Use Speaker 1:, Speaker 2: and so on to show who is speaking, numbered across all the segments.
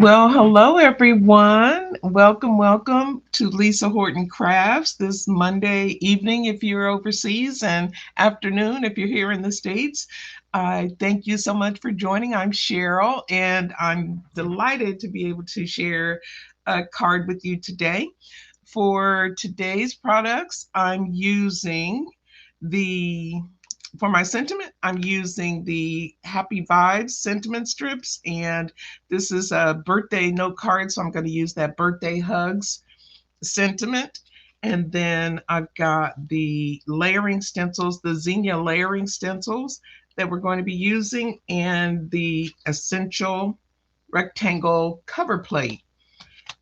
Speaker 1: Well, hello everyone. Welcome to Lisa Horton Crafts this Monday evening if you're overseas and afternoon if you're here in the States. I thank you so much for joining. I'm Sheryl and I'm delighted to be able to share a card with you today. For today's products, I'm using the for my sentiment, I'm using the Happy Vibes sentiment strips, and this is a birthday note card, so I'm going to use that birthday hugs sentiment. And then I've got the layering stencils, the Zinnia layering stencils that we're going to be using, and the essential rectangle cover plate.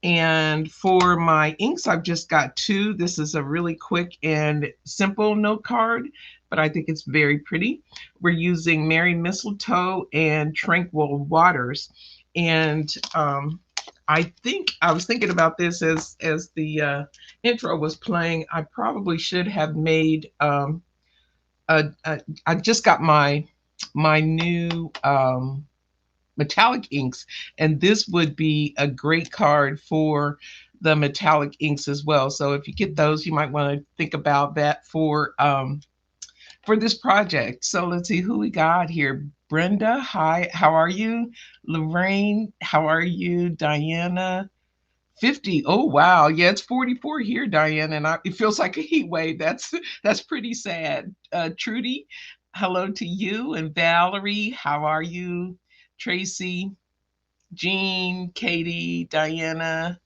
Speaker 1: And for my inks, I've just got two. This is a really quick and simple note card, but I think it's very pretty. We're using Merry Mistletoe and Tranquil Waters. And I think I was thinking about this as the intro was playing. I probably should have made I just got my new metallic inks, and this would be a great card for the metallic inks as well. So if you get those, you might want to think about that for this project. So let's see who we got here. Brenda, hi, how are you? Lorraine, how are you? Diana, 50. Oh wow, yeah, it's 44 here, Diane, and it feels like a heat wave. That's pretty sad. Trudy, hello to you, and Valerie, how are you? Tracy, Jean, Katie, Diana,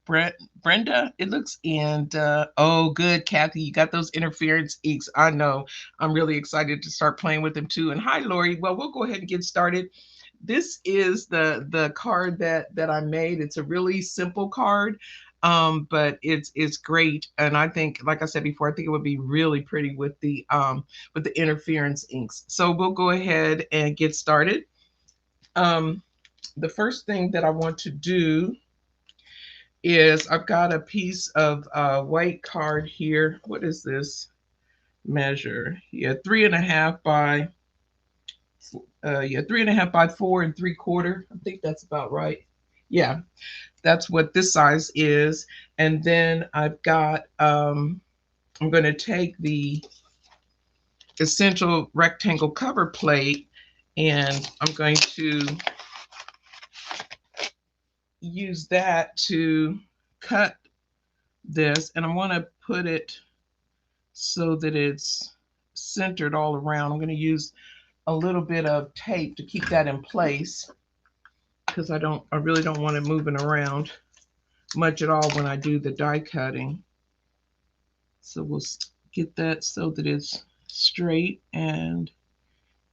Speaker 1: Brenda, it looks, and oh, good, Kathy, you got those interference inks. I know. I'm really excited to start playing with them too. And hi, Lori. Well, we'll go ahead and get started. This is the card that I made. It's a really simple card, but it's great. And I think, like I said before, I think it would be really pretty with the interference inks. So we'll go ahead and get started. Um, the first thing that I want to do is I've got a piece of white card here. What is this measure? Yeah, 3.5 by 4 3/4. I think that's about right. Yeah, that's what this size is. And then I've got I'm going to take the essential rectangle cover plate, and I'm going to use that to cut this, and I want to put it so that it's centered all around. I'm going to use a little bit of tape to keep that in place because I really don't want it moving around much at all when I do the die cutting. So we'll get that so that it's straight and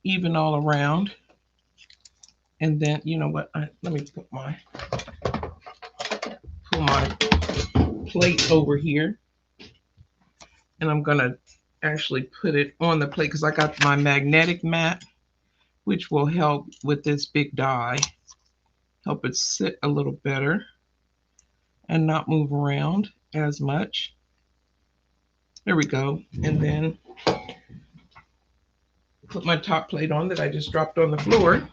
Speaker 1: even all around. And then, you know what? Let me pull my plate over here, and I'm gonna actually put it on the plate because I got my magnetic mat, which will help with this big die, help it sit a little better and not move around as much. There we go. And then put my top plate on that I just dropped on the floor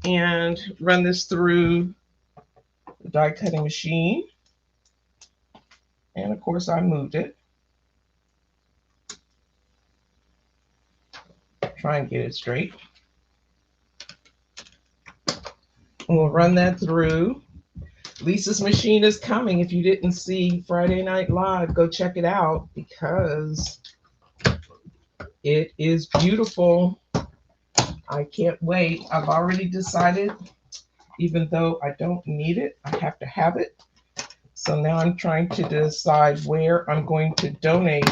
Speaker 1: and run this through the die cutting machine. And of course I moved it. Try and get it straight. And we'll run that through. Lisa's machine is coming. If you didn't see Friday Night Live, go check it out because it is beautiful. I can't wait. I've already decided, even though I don't need it, I have to have it. So now I'm trying to decide where I'm going to donate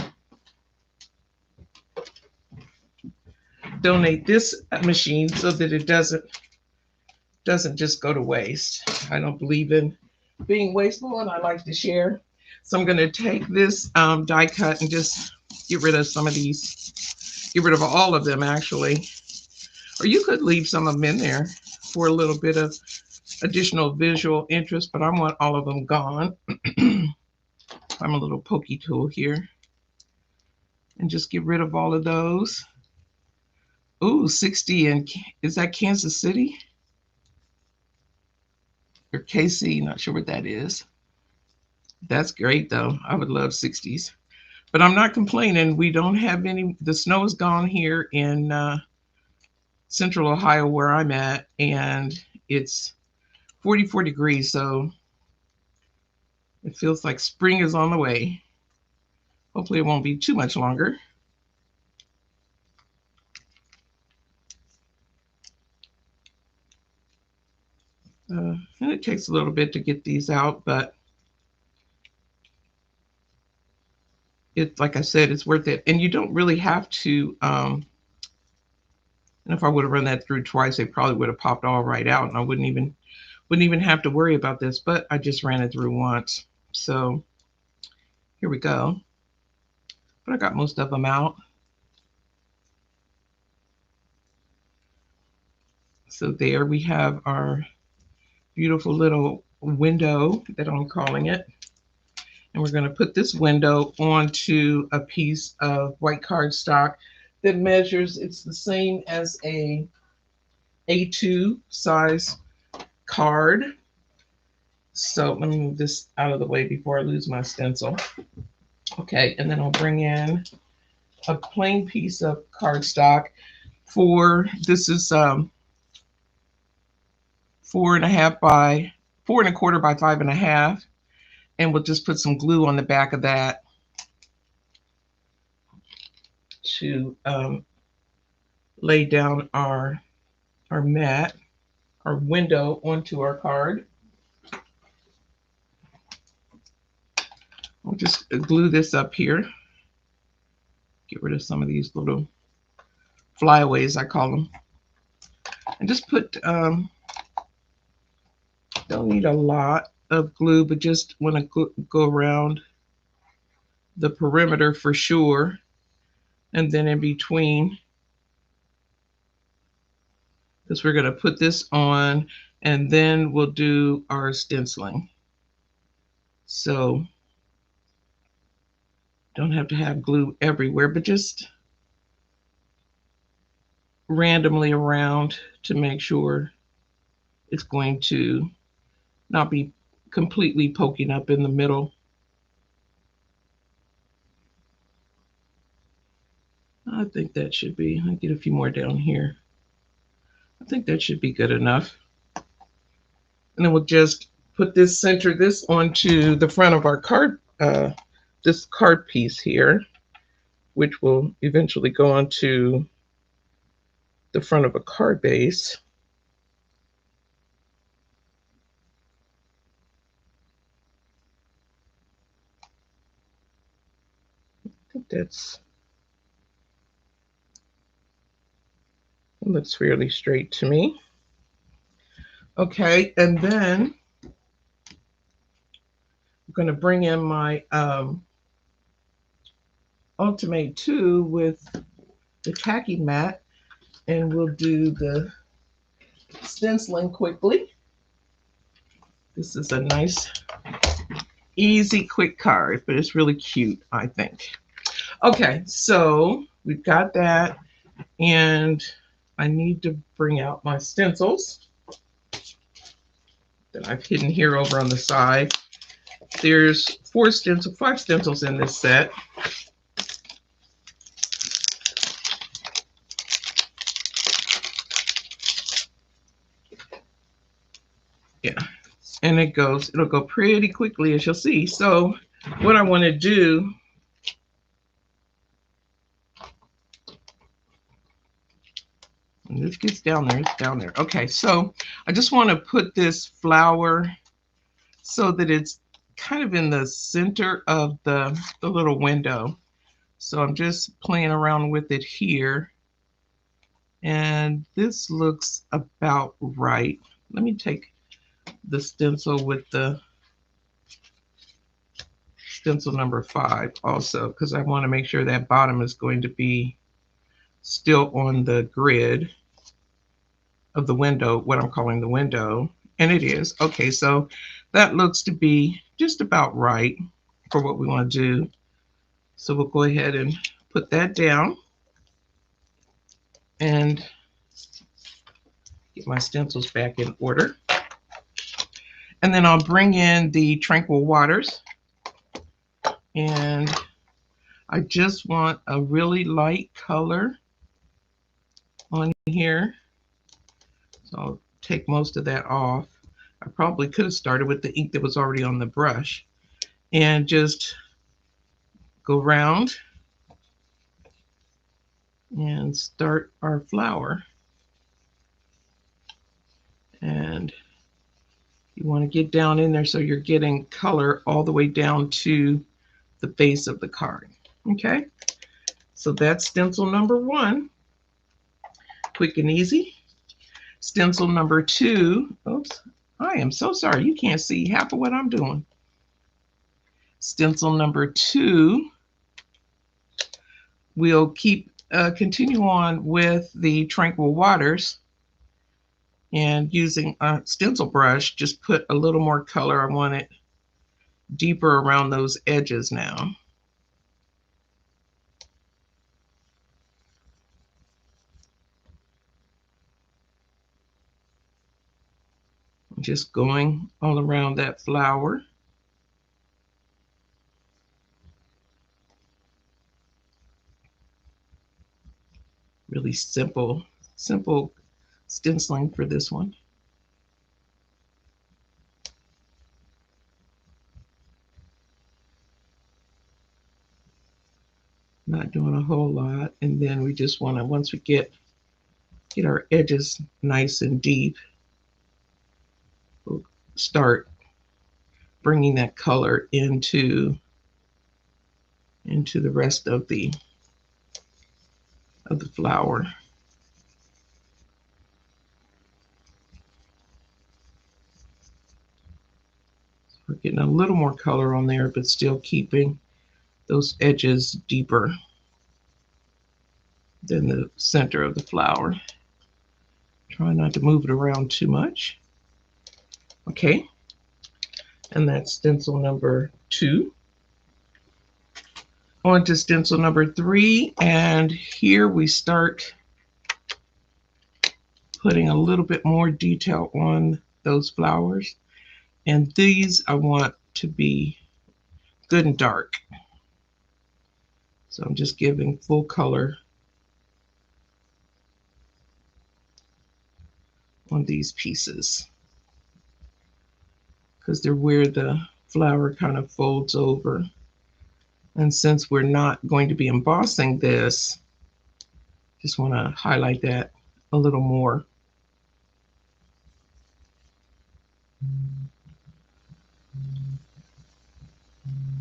Speaker 1: this machine so that it doesn't just go to waste. I don't believe in being wasteful, and I like to share. So I'm going to take this die cut and just get rid of some of these, get rid of all of them actually. Or you could leave some of them in there for a little bit of additional visual interest, but I want all of them gone. I'm a little pokey tool here and just get rid of all of those. Ooh, 60, and is that Kansas City? or KC, not sure what that is. That's great though. I would love 60s. But I'm not complaining. We don't have any, the snow is gone here in central Ohio where I'm at, and it's 44 degrees, so it feels like spring is on the way. Hopefully it won't be too much longer. And it takes a little bit to get these out, but it's like I said, it's worth it. And you don't really have to, and if I would have run that through twice, they probably would have popped all right out, and I wouldn't even have to worry about this, but I just ran it through once. So here we go. But I got most of them out. So there we have our beautiful little window that I'm calling it. And we're going to put this window onto a piece of white cardstock that measures, it's the same as a A2 size card. So let me move this out of the way before I lose my stencil. Okay, and then I'll bring in a plain piece of cardstock for, this is 4.5 by 4.25 by 5.5, and we'll just put some glue on the back of that to lay down our mat, our window onto our card. I'll just glue this up here. Get rid of some of these little flyaways, I call them. And just put, don't need a lot of glue, but just want to go around the perimeter for sure. And then in between, because we're going to put this on and then we'll do our stenciling. So don't have to have glue everywhere, but just randomly around to make sure it's going to not be completely poking up in the middle. I think that should be, I'll get a few more down here. I think that should be good enough. And then we'll just put this, center this onto the front of our card, this card piece here, which will eventually go onto the front of a card base. I think that looks fairly straight to me. Okay, and then I'm going to bring in my Ultimate 2 with the khaki mat, and we'll do the stenciling quickly. This is a nice, easy, quick card, but it's really cute, I think. Okay, so we've got that, and I need to bring out my stencils that I've hidden here over on the side. There's 5 stencils in this set. Yeah, and it'll go pretty quickly, as you'll see. So what I want to do, and this gets down there, it's down there. Okay, so I just want to put this flower so that it's kind of in the center of the little window. So I'm just playing around with it here. And this looks about right. Let me take the stencil with the stencil number 5 also, because I want to make sure that bottom is going to be still on the grid of the window, what I'm calling the window. And it is. Okay, so that looks to be just about right for what we want to do. So we'll go ahead and put that down and get my stencils back in order. And then I'll bring in the Tranquil Waters, and I just want a really light color on here. So I'll take most of that off. I probably could have started with the ink that was already on the brush and just go around and start our flower. And you want to get down in there so you're getting color all the way down to the base of the card. Okay, so that's stencil number 1, quick and easy. Stencil number 2, oops, I am so sorry, you can't see half of what I'm doing. Stencil number 2, we'll continue on with the Tranquil Waters, and using a stencil brush, just put a little more color. I want it deeper around those edges now. Just going all around that flower. Really simple stenciling for this one. Not doing a whole lot. And then we just want to, once we get our edges nice and deep, we'll start bringing that color into the rest of the flower. We're getting a little more color on there, but still keeping those edges deeper than the center of the flower. Try not to move it around too much. Okay, and that's stencil number 2. On to stencil number 3, and here we start putting a little bit more detail on those flowers. And these I want to be good and dark. So I'm just giving full color on these pieces because they're where the flower kind of folds over. And since we're not going to be embossing this, just want to highlight that a little more.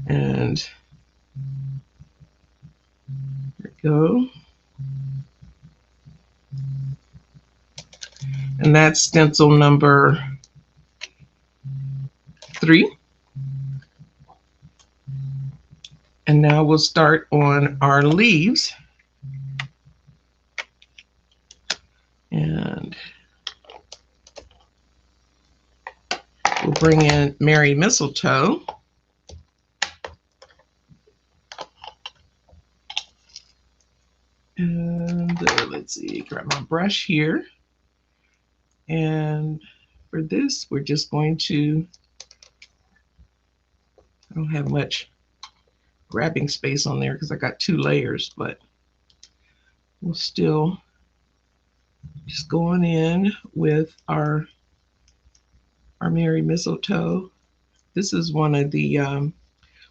Speaker 1: And there we go. And that's stencil number 3. And now we'll start on our leaves. And we'll bring in Merry Mistletoe. And let's see, grab my brush here. And for this, we're just going to, I don't have much grabbing space on there because I got 2 layers, but we'll still just go on in with our Merry Mistletoe. This is one of the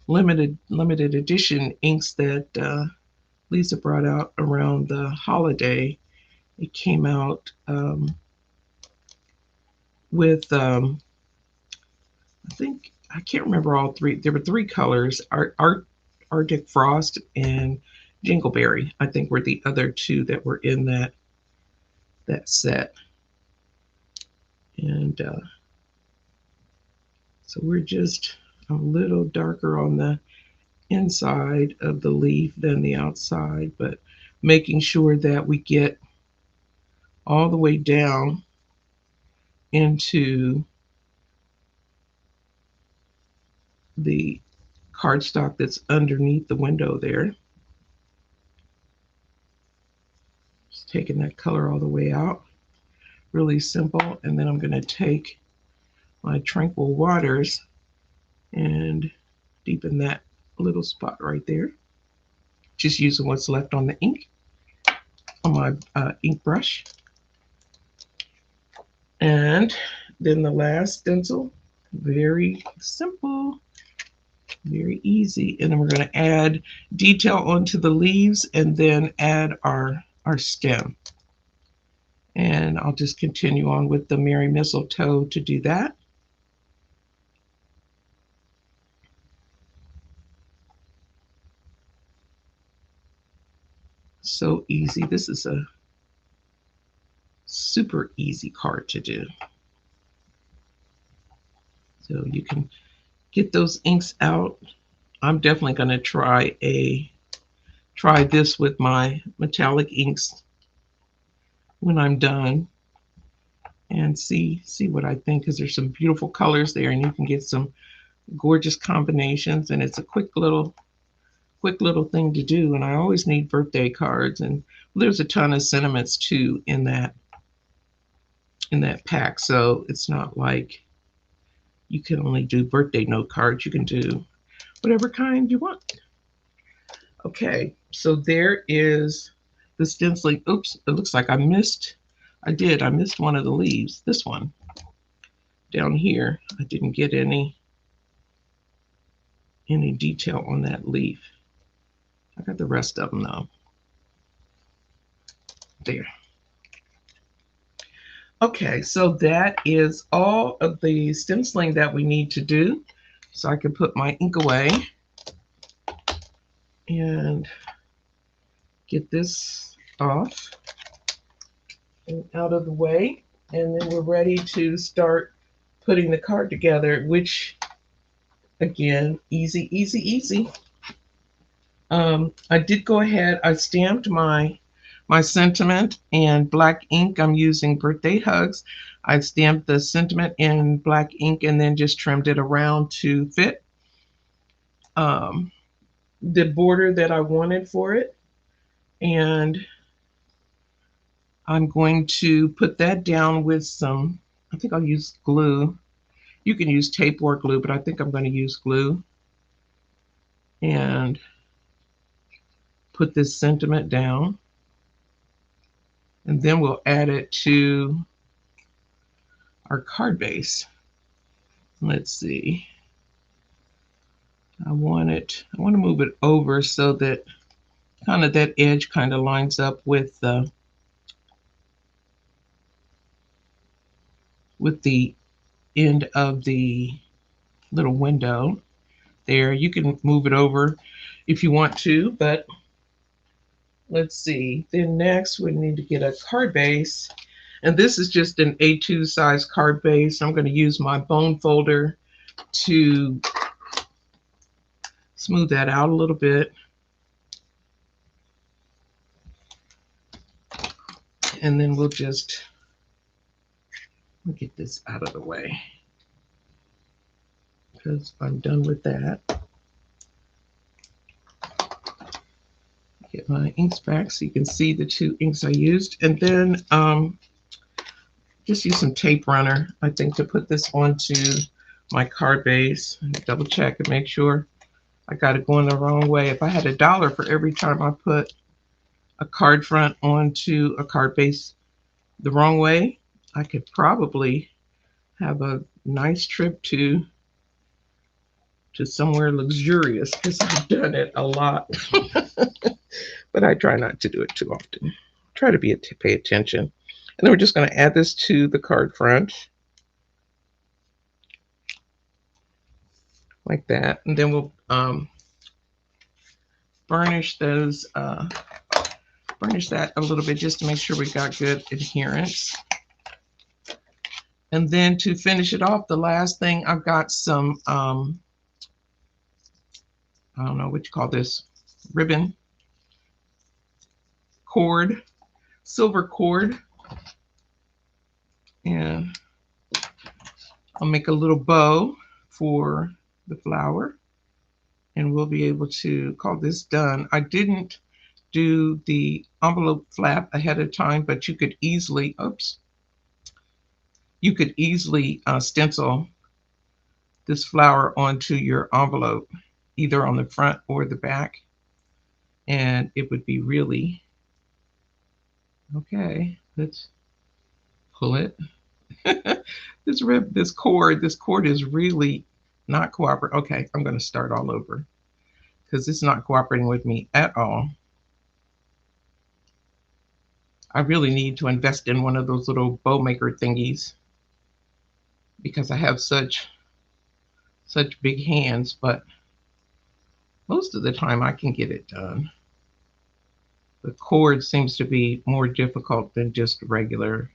Speaker 1: limited edition inks that Lisa brought out around the holiday. It came out with I think, I can't remember all 3. There were 3 colors: Arctic Frost and Jingleberry, I think, were the other 2 that were in that set. And so we're just a little darker on the inside of the leaf than the outside, but making sure that we get all the way down into the cardstock that's underneath the window there. Just taking that color all the way out. Really simple. And then I'm going to take my Tranquil Waters and deepen that little spot right there. Just using what's left on the ink on my ink brush. And then the last stencil, very simple, very easy. And then we're going to add detail onto the leaves and then add our stem. And I'll just continue on with the Merry Mistletoe to do that. So easy. This is a super easy card to do. So you can get those inks out. I'm definitely going to try this with my metallic inks when I'm done and see what I think, because there's some beautiful colors there and you can get some gorgeous combinations, and it's a quick little thing to do. And I always need birthday cards, and there's a ton of sentiments too in that pack, so it's not like you can only do birthday note cards. You can do whatever kind you want. Okay, so there is the stenciling. Oops, it looks like I missed one of the leaves. This one down here, I didn't get any detail on that leaf. I got the rest of them though. There. Okay, so that is all of the stenciling that we need to do. So I can put my ink away and get this off and out of the way. And then we're ready to start putting the card together, which, again, easy, easy, easy. I did go ahead, I stamped my sentiment in black ink. I'm using Birthday Hugs. I stamped the sentiment in black ink and then just trimmed it around to fit the border that I wanted for it. And I'm going to put that down with some, I think I'll use glue. You can use tape or glue, but I think I'm going to use glue. And put this sentiment down. And then we'll add it to our card base. Let's see. I want to move it over so that kind of that edge kind of lines up with the end of the little window there. You can move it over if you want to, but let's see. Then next we need to get a card base. And this is just an A2 size card base. I'm going to use my bone folder to smooth that out a little bit. And then we'll just get this out of the way because I'm done with that. Get my inks back so you can see the two inks I used. And then just use some tape runner, I think, to put this onto my card base. Double check and make sure I got it going the wrong way. If I had $1 for every time I put a card front onto a card base the wrong way, I could probably have a nice trip to somewhere luxurious, because I've done it a lot. But I try not to do it too often. Try to pay attention. And then we're just going to add this to the card front like that, and then we'll burnish those. Burnish that a little bit just to make sure we got good adherence. And then to finish it off, the last thing, I've got some I don't know what you call this, ribbon cord, silver cord, and I'll make a little bow for the flower, and we'll be able to call this done. I didn't do the envelope flap ahead of time, but you could easily, oops, You could easily stencil this flower onto your envelope, either on the front or the back, and it would be really okay. Let's pull it. This cord is really not cooperating. Okay, I'm going to start all over because it's not cooperating with me at all. I really need to invest in one of those little bow maker thingies because I have such big hands, but most of the time I can get it done. The cord seems to be more difficult than just regular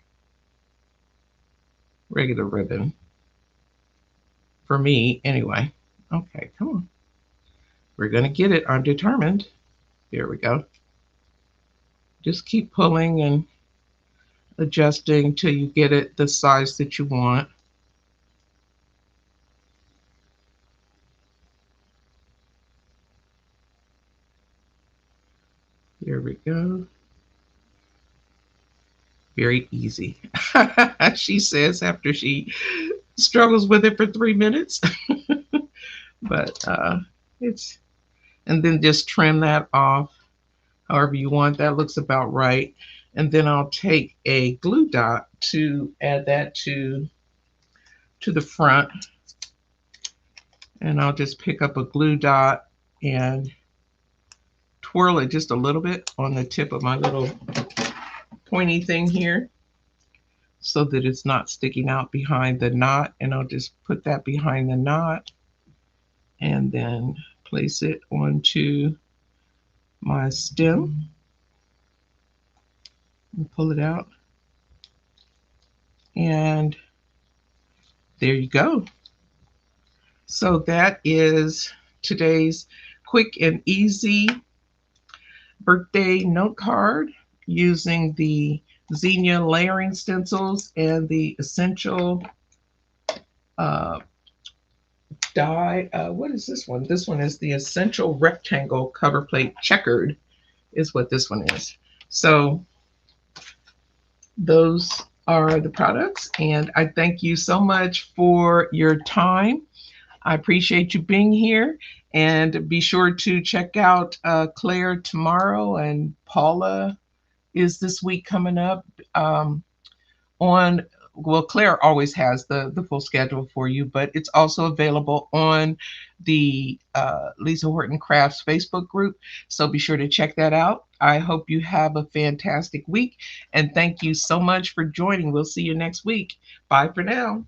Speaker 1: ribbon for me anyway. Okay, come on. We're going to get it. I'm determined. There we go. Just keep pulling and adjusting till you get it the size that you want. There we go. Very easy. She says after she struggles with it for 3 minutes. But it's, and then just trim that off however you want. That looks about right. And then I'll take a glue dot to add that to the front. And I'll just pick up a glue dot and twirl it just a little bit on the tip of my little pointy thing here so that it's not sticking out behind the knot. And I'll just put that behind the knot and then place it onto my stem and pull it out. And there you go. So that is today's quick and easy birthday note card using the Zinnia layering stencils and the essential die. What is this one? This one is the essential rectangle cover plate. Checkered is what this one is. So those are the products, and I thank you so much for your time. I appreciate you being here, and be sure to check out Claire tomorrow, and Paula is this week coming up on, well, Claire always has the full schedule for you, but it's also available on the Lisa Horton Crafts Facebook group. So be sure to check that out. I hope you have a fantastic week, and thank you so much for joining. We'll see you next week. Bye for now.